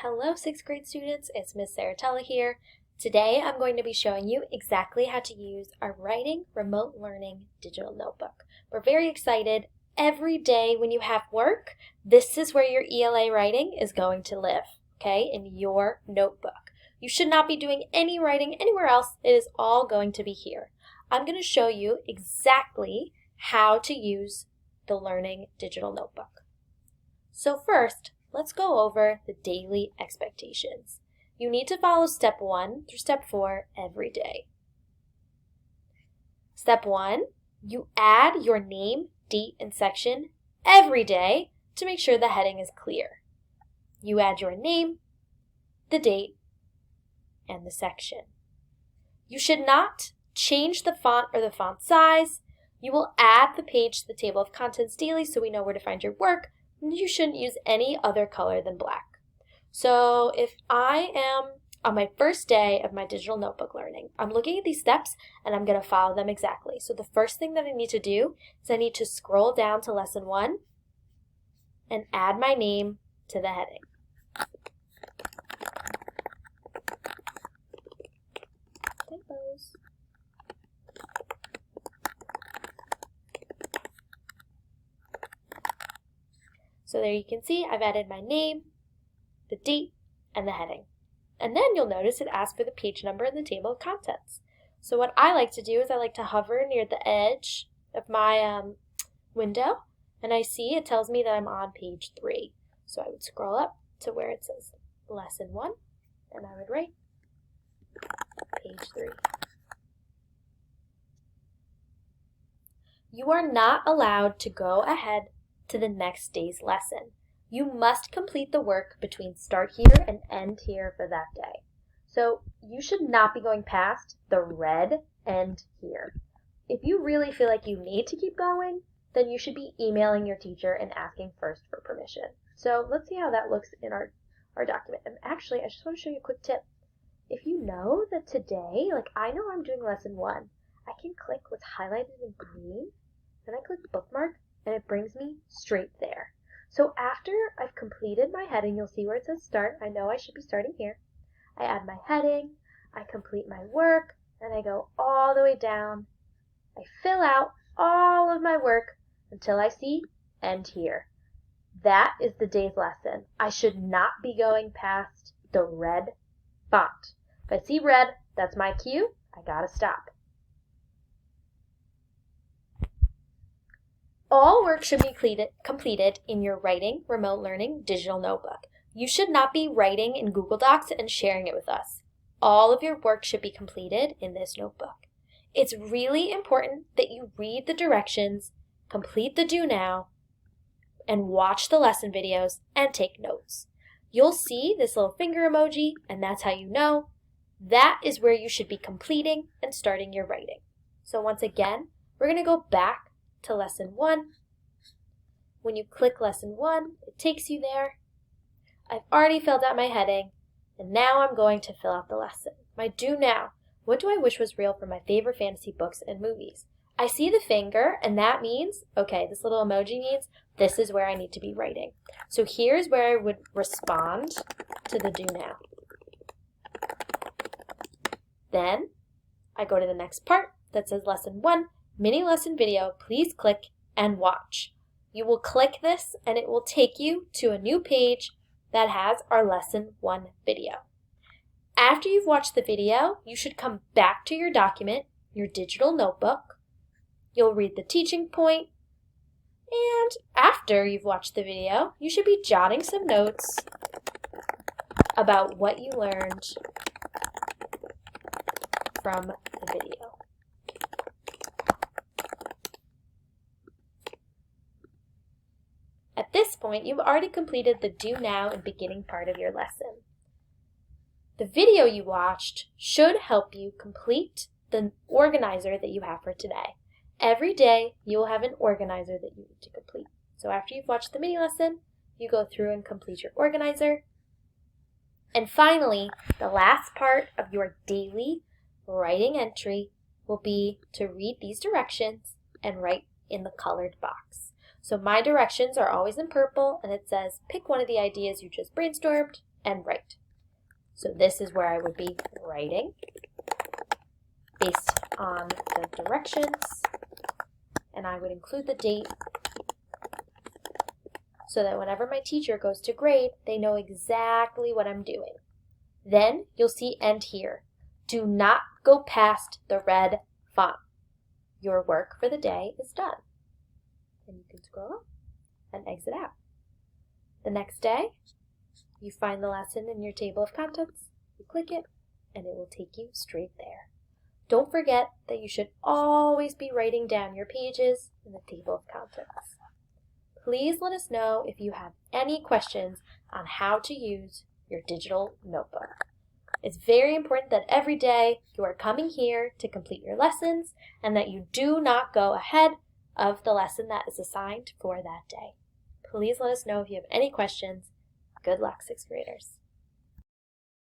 Hello 6th grade students, it's Miss Saratella here. Today I'm going to be showing you exactly how to use our Writing Remote Learning digital notebook. We're very excited. Every day when you have work, this is where your ELA writing is going to live, okay, in your notebook. You should not be doing any writing anywhere else. It is all going to be here. I'm going to show you exactly how to use the Learning digital notebook. So first, let's go over the daily expectations. You need to follow step 1 through step 4 every day. Step 1, you add your name, date, and section every day to make sure the heading is clear. You add your name, the date, and the section. You should not change the font or the font size. You will add the page to the table of contents daily so we know where to find your work. You shouldn't use any other color than black. So if I am on my first day of my digital notebook learning, I'm looking at these steps and I'm going to follow them exactly. So the first thing that I need to do is I need to scroll down to lesson 1 and add my name to the heading. Typos. So there you can see I've added my name, the date, and the heading. And then you'll notice it asks for the page number in the table of contents. So what I like to do is I like to hover near the edge of my window, and I see it tells me that I'm on page 3. So I would scroll up to where it says lesson 1, and I would write page 3. You are not allowed to go ahead to the next day's lesson. You must complete the work between start here and end here for that day. So you should not be going past the red end here. If you really feel like you need to keep going, then you should be emailing your teacher and asking first for permission. So let's see how that looks in our document. And actually, I just want to show you a quick tip. If you know that today, like I know I'm doing lesson 1, I can click what's highlighted in green, then I click bookmark, and it brings me straight there. So after I've completed my heading, you'll see where it says start. I know I should be starting here. I add my heading, I complete my work, and I go all the way down. I fill out all of my work until I see end here. That is the day's lesson. I should not be going past the red font. If I see red, that's my cue. I gotta stop. All work should be completed in your Writing Remote Learning digital notebook. You should not be writing in Google Docs and sharing it with us. All of your work should be completed in this notebook. It's really important that you read the directions, complete the do now, and watch the lesson videos and take notes. You'll see this little finger emoji, and that's how you know that is where you should be completing and starting your writing. So once again, we're going to go back to lesson 1. When you click lesson 1, it takes you there. I've already filled out my heading, and now I'm going to fill out the lesson. My do now. What do I wish was real for my favorite fantasy books and movies? I see the finger, and that means, okay, this little emoji means this is where I need to be writing. So here's where I would respond to the do now. Then I go to the next part that says lesson 1. Mini lesson video, please click and watch. You will click this and it will take you to a new page that has our lesson 1 video. After you've watched the video, you should come back to your document, your digital notebook. You'll read the teaching point, and after you've watched the video, you should be jotting some notes about what you learned from the video. At this point, you've already completed the do now and beginning part of your lesson. The video you watched should help you complete the organizer that you have for today. Every day, you will have an organizer that you need to complete. So after you've watched the mini lesson, you go through and complete your organizer. And finally, the last part of your daily writing entry will be to read these directions and write in the colored box. So my directions are always in purple, and it says, pick one of the ideas you just brainstormed and write. So this is where I would be writing based on the directions, and I would include the date so that whenever my teacher goes to grade, they know exactly what I'm doing. Then you'll see end here. Do not go past the red font. Your work for the day is done. And you can scroll up and exit out. The next day, you find the lesson in your table of contents, you click it, and it will take you straight there. Don't forget that you should always be writing down your pages in the table of contents. Please let us know if you have any questions on how to use your digital notebook. It's very important that every day you are coming here to complete your lessons and that you do not go ahead of the lesson that is assigned for that day. Please let us know if you have any questions. Good luck, 6th graders.